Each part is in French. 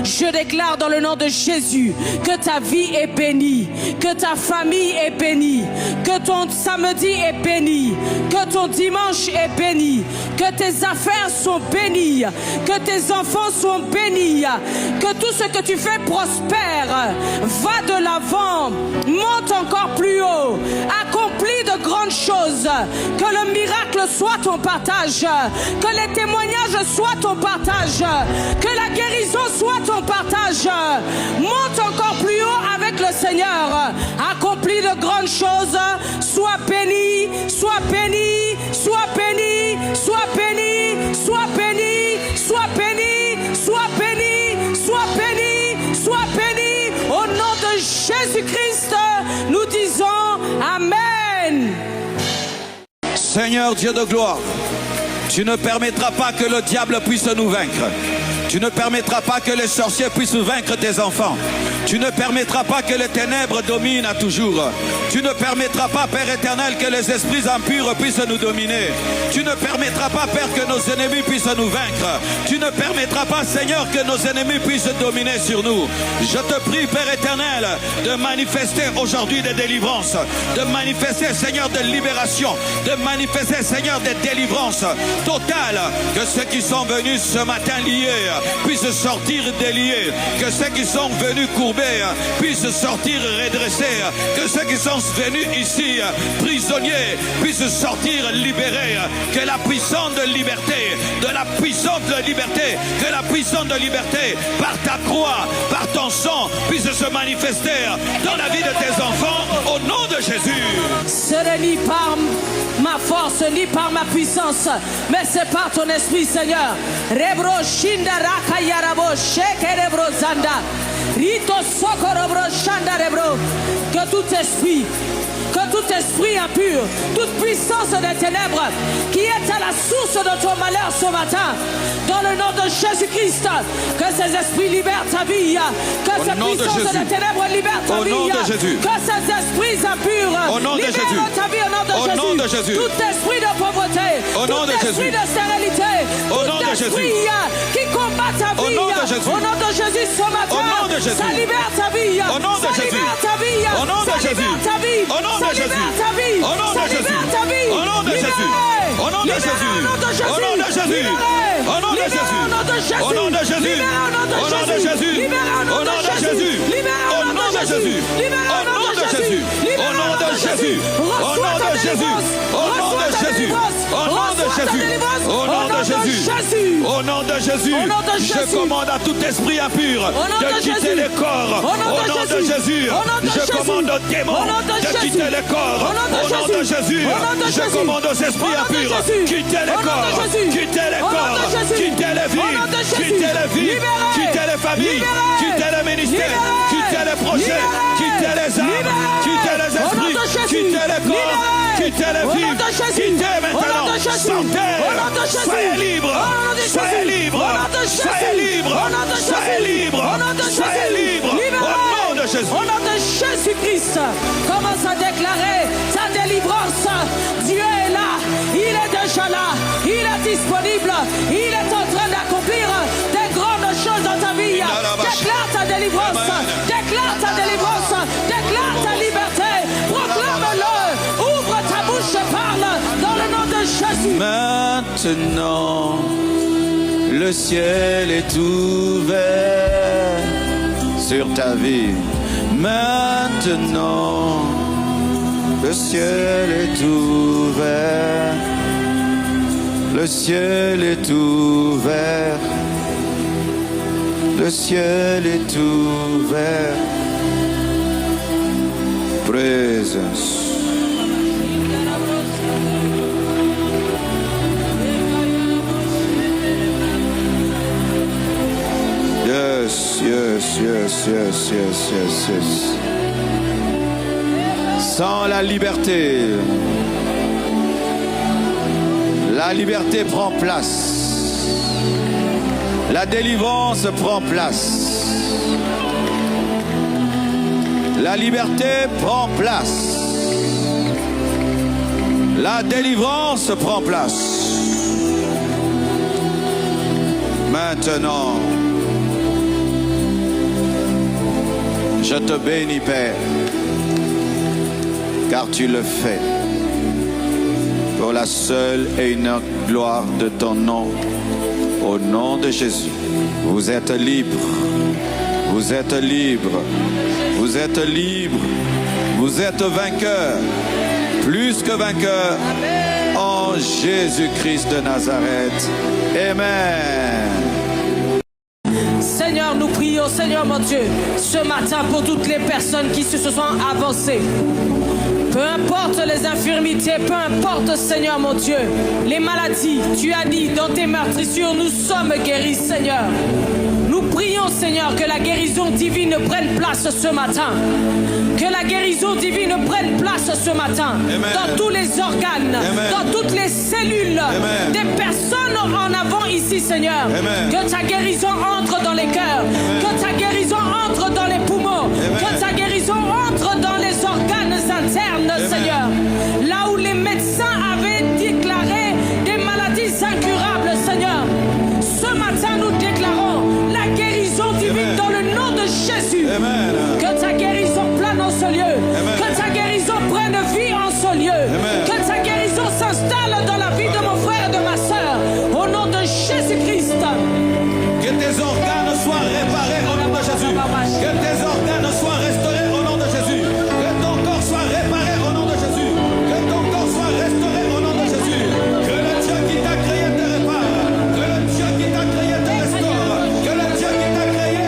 Je déclare dans le nom de Jésus que ta vie est bénie, que ta famille est bénie, que ton samedi est béni, que ton dimanche est béni, que tes affaires sont bénies, que tes enfants sont bénis, que tout ce que tu fais prospère. Va de l'avant, monte encore plus haut, accomplis de grandes choses, que le miracle soit ton partage, que les témoignages soient ton partage, que la guérison soit ton partage. Monte encore plus haut avec le Seigneur, accomplis de grandes choses, sois béni, sois béni, sois béni, sois béni, sois béni, sois béni, sois béni, sois béni, sois béni. Au nom de Jésus-Christ, nous disons Amen. Seigneur Dieu de gloire, tu ne permettras pas que le diable puisse nous vaincre. Tu ne permettras pas que les sorciers puissent vaincre tes enfants. Tu ne permettras pas que les ténèbres dominent à toujours. Tu ne permettras pas, Père éternel, que les esprits impurs puissent nous dominer. Tu ne permettras pas, Père, que nos ennemis puissent nous vaincre. Tu ne permettras pas, Seigneur, que nos ennemis puissent dominer sur nous. Je te prie, Père éternel, de manifester aujourd'hui des délivrances, de manifester, Seigneur, de libération, de manifester, Seigneur, des délivrances totales. Que ceux qui sont venus ce matin liés puissent sortir déliés, que ceux qui sont venus courbés puissent sortir redressés, que ceux qui sont venus ici prisonniers puissent sortir libérés, que la puissance de liberté, de la puissance de liberté, que la puissance de liberté par ta croix, par ton sang puisse se manifester dans la vie de tes enfants au nom de Jésus. Ce n'est ni par ma force ni par ma puissance, mais c'est par ton esprit, Seigneur. Rebro shinda raka yarabo sheke rebro zanda rito sokorobro shanda rebro. Que tout esprit impur, toute puissance des ténèbres qui est à la source de ton malheur ce matin, dans le nom de Jésus-Christ, que ces esprits libèrent ta vie, que ces puissances des ténèbres libèrent ta vie, que ces esprits impurs libèrent ta vie au nom de Jésus. Tout esprit de pauvreté, tout esprit de stérilité, tout esprit qui combat ta vie, au nom de Jésus ce matin, ça libère ta vie, ça libère ta vie, au nom de Jésus, ta vie, au nom de Jésus, au nom de Jésus, au nom de Jésus, au nom de Jésus, au nom de Jésus, au nom de Jésus, au nom de Jésus, au nom de Jésus, au nom de Jésus, au nom de Jésus, au nom de Jésus, au nom de Jésus, au nom de Jésus, au nom de Jésus, au nom de Jésus, au nom de Jésus, au nom de Jésus, je commande à tout esprit impur de quitter les corps, au nom de Jésus, je commande aux démons de quitter les corps, au nom de Jésus, je commande aux esprits impurs, quitter les corps, quitter les corps, quitter les vies, quitter les vies, quitter les familles, quitter les ministères, quitter les projets, quitter les âmes, quitter les esprits, quitter les corps, quitter les vies, quitter maintenant, santé, soyez libre, soyez libre, soyez libre, soyez libre, soyez libre, au nom de Jésus. Au nom de Jésus-Christ, commence à déclarer ta délivrance. Dieu est là, il est déjà là, il est disponible, il est en train d'accomplir des grandes choses dans ta vie. Déclare ta délivrance, déclare ta délivrance, déclare ta liberté, proclame-le, ouvre ta bouche et parle dans le nom de Jésus. Maintenant, le ciel est ouvert sur ta vie. Maintenant, le ciel est ouvert. Le ciel est ouvert. Le ciel est ouvert. Présence. Yes, yes, yes, yes, yes, yes, yes. Sans la liberté prend place. La délivrance prend place. La liberté prend place. La délivrance prend place. Maintenant, Je te bénis, Père, car tu le fais pour la seule et unique gloire de ton nom. Au nom de Jésus, vous êtes libres. Vous êtes libres. Vous êtes libres. Vous êtes vainqueurs. Plus que vainqueurs. En Jésus-Christ de Nazareth. Amen. Seigneur, nous prions, Seigneur mon Dieu, ce matin pour toutes les personnes qui se sont avancées. Peu importe les infirmités, peu importe, Seigneur mon Dieu, les maladies, tu as dit dans tes meurtrissures, nous sommes guéris, Seigneur. Nous prions, Seigneur, que la guérison divine prenne place ce matin. Que la guérison divine prenne place ce matin. Amen. Dans tous les organes, Amen. dans toutes les cellules, Amen. des personnes en avant ici, Seigneur. Amen. Que ta guérison entre dans les cœurs. Amen. Que ta guérison entre dans les poumons. Amen. Que ta guérison entre dans les organes internes, Amen. Seigneur. Là où les médecins avaient déclaré des maladies incurables, Seigneur. Ce matin, nous déclarons la guérison divine. Amen. Dans le nom de Jésus. Amen. Que ta guérison plane en ce lieu. Amen. Que ta guérison prenne vie en ce lieu. Amen. Que ta guérison s'installe dans la vie de mon frère et de ma soeur. Au nom de Jésus-Christ. Que tes organes soient réparés au nom de Jésus. Que tes organes soient restaurés au nom de Jésus. Que ton corps soit réparé au nom de Jésus. Que ton corps soit restauré au nom de Jésus. Que le Dieu qui t'a créé te répare. Que le Dieu qui t'a créé te restaure. Que le Dieu qui t'a créé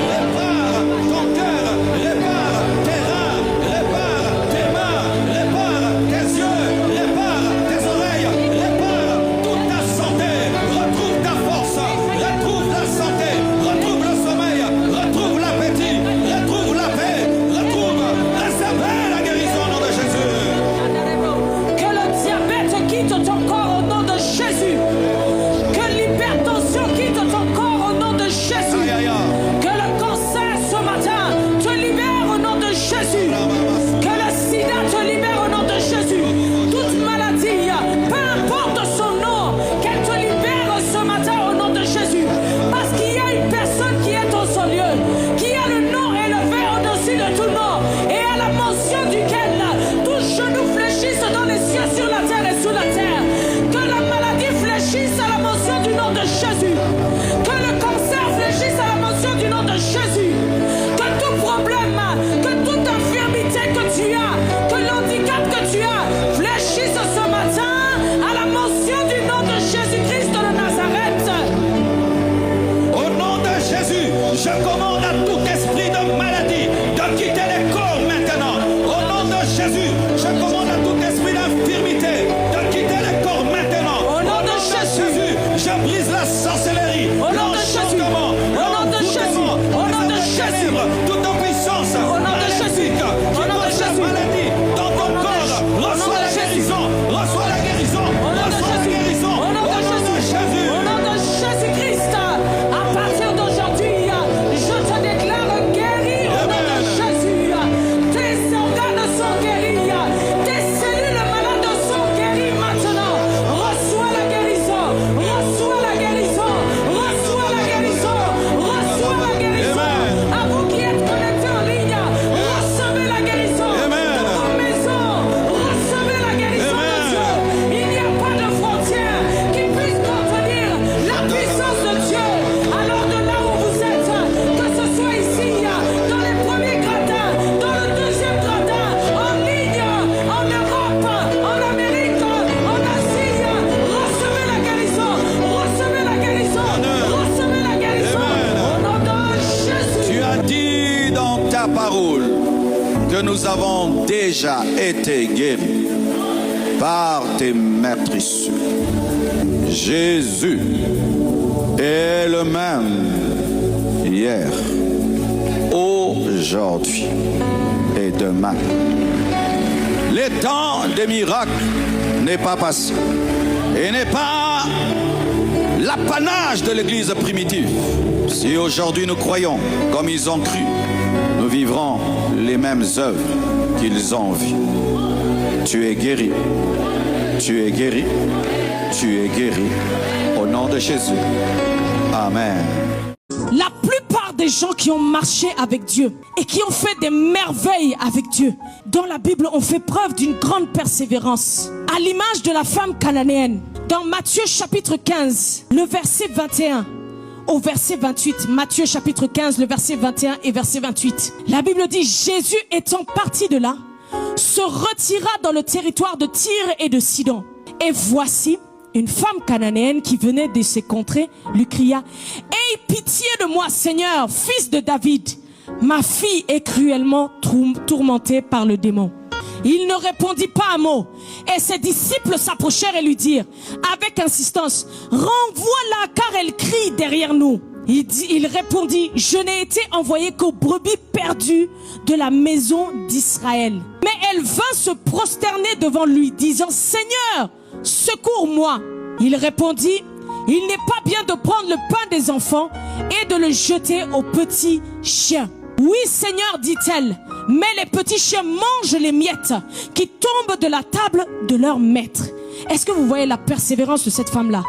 répare ton cœur, répare tes reins, répare tes mains, répare tes yeux, répare tes oreilles, répare toute ta santé. Retrouve ta force, retrouve la santé, retrouve le sommeil, retrouve l'appétit, retrouve la paix, retrouve la guérison au nom de Jésus. Que le diabète quitte ton corps au nom de Jésus. Que l'hypertension quitte ton corps au nom de Jésus. Aïe, aïe, aïe. Que le cancer ce matin te libère au nom de Jésus. Que le sida te libère au nom de Jésus. Toute maladie, peu importe son nom, qu'elle te libère ce matin au nom de Jésus. Parce qu'il y a une personne qui est au son lieu, qui a le nom élevé au-dessus de tout nom, et à la mention duquel tous genoux fléchissent dans les cieux, sur la terre et sous la terre. Que la maladie fléchisse à la mention du nom de Jésus. Que le cancer fléchisse à la mention du nom de Jésus. Que tout problème, que toute infirmité que tu as, que l'handicap que tu as, fléchisse ce matin à la mention du nom de Jésus-Christ de Nazareth. Au nom de Jésus, je commande à tout esprit de maladie de quitter les corps maintenant. Au nom de Jésus, je commande à tout esprit d'infirmité de quitter les corps maintenant. Au nom de Jésus, je brise la sorcellerie, au nom de Jésus, au nom de Jésus, au nom de Jésus, toute puissance, au nom de Jésus, au nom de Jésus, maladie dans ton corps, reçois la guérison, reçois la guérison, au nom de reçois la Jésus, guérison, au nom de Jésus, au nom de Jésus-Christ. À partir d'aujourd'hui, je te déclare guéri au nom de Jésus. Tes organes sont guéris, tes cellules malades sont guéries maintenant. Reçois la guérison, reçois la guérison, reçois la guérison, reçois la guérison. À vous qui êtes connectés en ligne, recevez la guérison. Dans vos maisons, recevez la guérison de Dieu. Il n'y a pas de frontières qui puissent contenir la puissance de Dieu. Alors de là où vous êtes, que ce soit ici, dans les premiers gradins, dans le deuxième gradin, en ligne, en Europe, en Amérique, en Asie, recevez la guérison, recevez la guérison, recevez la guérison. Au nom de Jésus. Tu as dit dans ta parole que nous avons déjà été guéris par tes meurtrissures. Jésus est le même hier, aujourd'hui et demain. Le temps des miracles n'est pas passé et n'est pas l'apanage de l'église primitive. Si aujourd'hui nous croyons comme ils ont cru, nous vivrons les mêmes œuvres qu'ils ont vues. Tu es guéri, tu es guéri, tu es guéri. Au nom de Jésus. Amen. La plupart des des gens qui ont marché avec Dieu et qui ont fait des merveilles avec Dieu. Dans la Bible, on fait preuve d'une grande persévérance. À l'image de la femme cananéenne. Dans Matthieu chapitre 15, le verset 21 au verset 28. Matthieu chapitre 15, le verset 21 et verset 28. La Bible dit, Jésus étant parti de là, se retira dans le territoire de Tyr et de Sidon. Et voici, une femme cananéenne qui venait de ces contrées lui cria, « Aie pitié de moi, Seigneur, fils de David. Ma fille est cruellement tourmentée par le démon. » Il ne répondit pas un mot. Et ses disciples s'approchèrent et lui dirent, avec insistance, « Renvoie-la car elle crie derrière nous. » Il répondit, « Je n'ai été envoyé qu'aux brebis perdues de la maison d'Israël. » Mais elle vint se prosterner devant lui, disant, « Seigneur, secours-moi. » Il répondit, « Il n'est pas bien de prendre le pain des enfants et de le jeter aux petits chiens. » « Oui, Seigneur, dit-elle, mais les petits chiens mangent les miettes qui tombent de la table de leur maître. » Est-ce que vous voyez la persévérance de cette femme-là?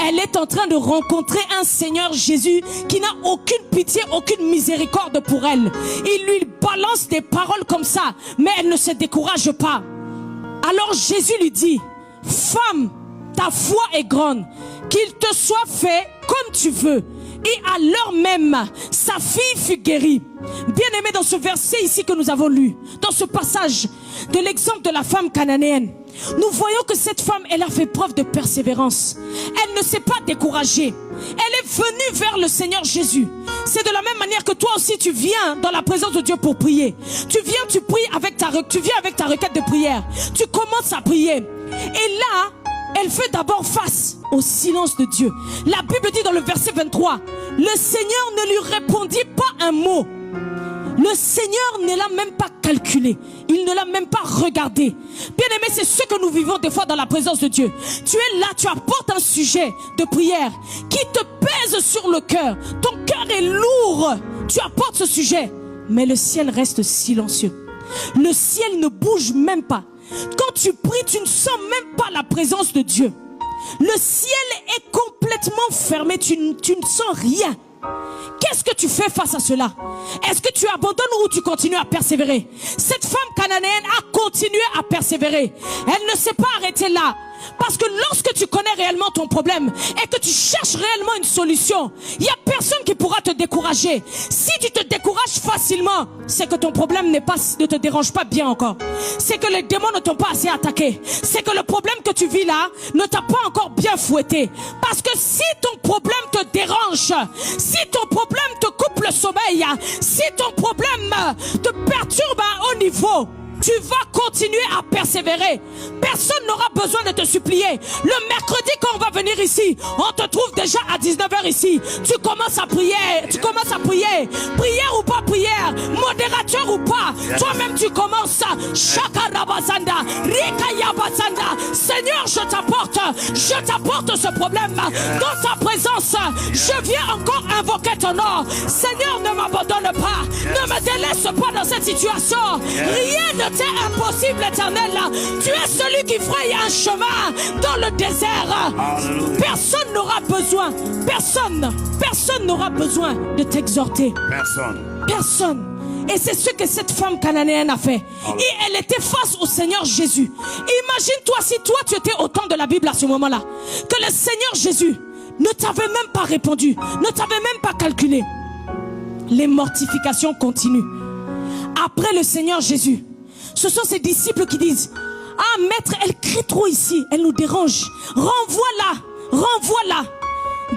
Elle est en train de rencontrer un Seigneur Jésus qui n'a aucune pitié, aucune miséricorde pour elle. Il lui balance des paroles comme ça, mais elle ne se décourage pas. Alors Jésus lui dit, « Femme, ta foi est grande, qu'il te soit fait comme tu veux. » Et à l'heure même, sa fille fut guérie. Bien aimé, dans ce verset ici que nous avons lu, dans ce passage de l'exemple de la femme cananéenne, nous voyons que cette femme, elle a fait preuve de persévérance. Elle ne s'est pas découragée. Elle est venue vers le Seigneur Jésus. C'est de la même manière que toi aussi tu viens dans la présence de Dieu pour prier. Tu viens, tu pries avec ta requête de prière. Tu commences à prier. Et là, elle fait d'abord face au silence de Dieu. La Bible dit dans le verset 23, le Seigneur ne lui répondit pas un mot. Le Seigneur ne l'a même pas calculé. Il ne l'a même pas regardé. Bien aimé, c'est ce que nous vivons des fois dans la présence de Dieu. Tu es là, tu apportes un sujet de prière qui te pèse sur le cœur. Ton cœur est lourd. Tu apportes ce sujet, mais le ciel reste silencieux. Le ciel ne bouge même pas. Quand tu pries, tu ne sens même pas la présence de Dieu. Le ciel est complètement fermé, tu ne sens rien. Qu'est-ce que tu fais face à cela? Est-ce que tu abandonnes ou tu continues à persévérer? Cette femme cananéenne a continué à persévérer. Elle ne s'est pas arrêtée là. Parce que lorsque tu connais réellement ton problème et que tu cherches réellement une solution, il n'y a personne qui pourra te décourager. Si tu te décourages facilement, c'est que ton problème ne te dérange pas bien encore. C'est que les démons ne t'ont pas assez attaqué. C'est que le problème que tu vis là ne t'a pas encore bien fouetté. Parce que si ton problème te dérange, si ton problème te coupe le sommeil, si ton problème te perturbe à haut niveau, tu vas continuer à persévérer. Personne n'aura besoin de te supplier. Le mercredi quand on va venir ici, on te trouve déjà à 19h ici. Tu commences à prier. Tu commences à prier. Prière ou pas prière, modérateur ou pas, toi-même tu commences. Shakarabasanda, Rikayabasanda. Seigneur, je t'apporte ce problème. Dans ta présence, je viens encore invoquer ton nom. Seigneur, ne m'abandonne pas. Ne me délaisse pas dans cette situation. Rien ne t'est impossible, Éternel. Tu es celui qui fraye un chemin dans le désert. Personne n'aura besoin, personne n'aura besoin de t'exhorter. Personne. Et c'est ce que cette femme cananéenne a fait. Et elle était face au Seigneur Jésus. Imagine-toi si toi tu étais au temps de la Bible à ce moment-là, que le Seigneur Jésus ne t'avait même pas répondu, ne t'avait même pas calculé. Les mortifications continuent. Après le Seigneur Jésus, ce sont ses disciples qui disent, « Ah, maître, elle crie trop ici, elle nous dérange. Renvoie-la, renvoie-la. »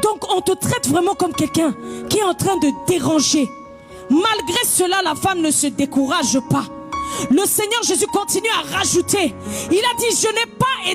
Donc on te traite vraiment comme quelqu'un qui est en train de déranger. Malgré cela, la femme ne se décourage pas. Le Seigneur Jésus continue à rajouter. Il a dit, je n'ai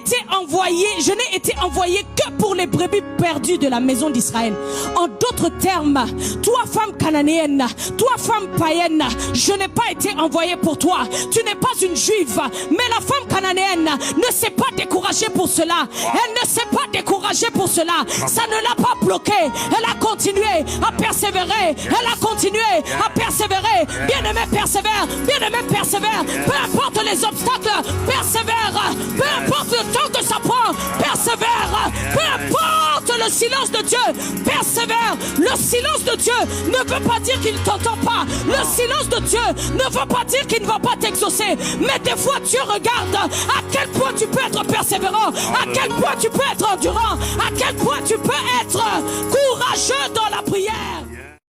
été envoyé que pour les brebis perdues de la maison d'Israël. En d'autres termes, toi femme cananéenne, toi femme païenne, je n'ai pas été envoyé pour toi. Tu n'es pas une juive, mais la femme cananéenne ne s'est pas découragée pour cela. Elle ne s'est pas découragée pour cela. Ça ne l'a pas bloquée. Elle a continué à persévérer. Elle a continué à persévérer. Bien-aimé, persévère. Bien-aimé, persévère. Peu importe les obstacles, persévère. Peu importe le temps que ça prend, persévère. Peu importe le silence de Dieu, persévère. Le silence de Dieu ne veut pas dire qu'il ne t'entend pas. Le silence de Dieu ne veut pas dire qu'il ne va pas t'exaucer. Mais des fois, Dieu regarde à quel point tu peux être persévérant, à quel point tu peux être endurant, à quel point tu peux être courageux dans la prière.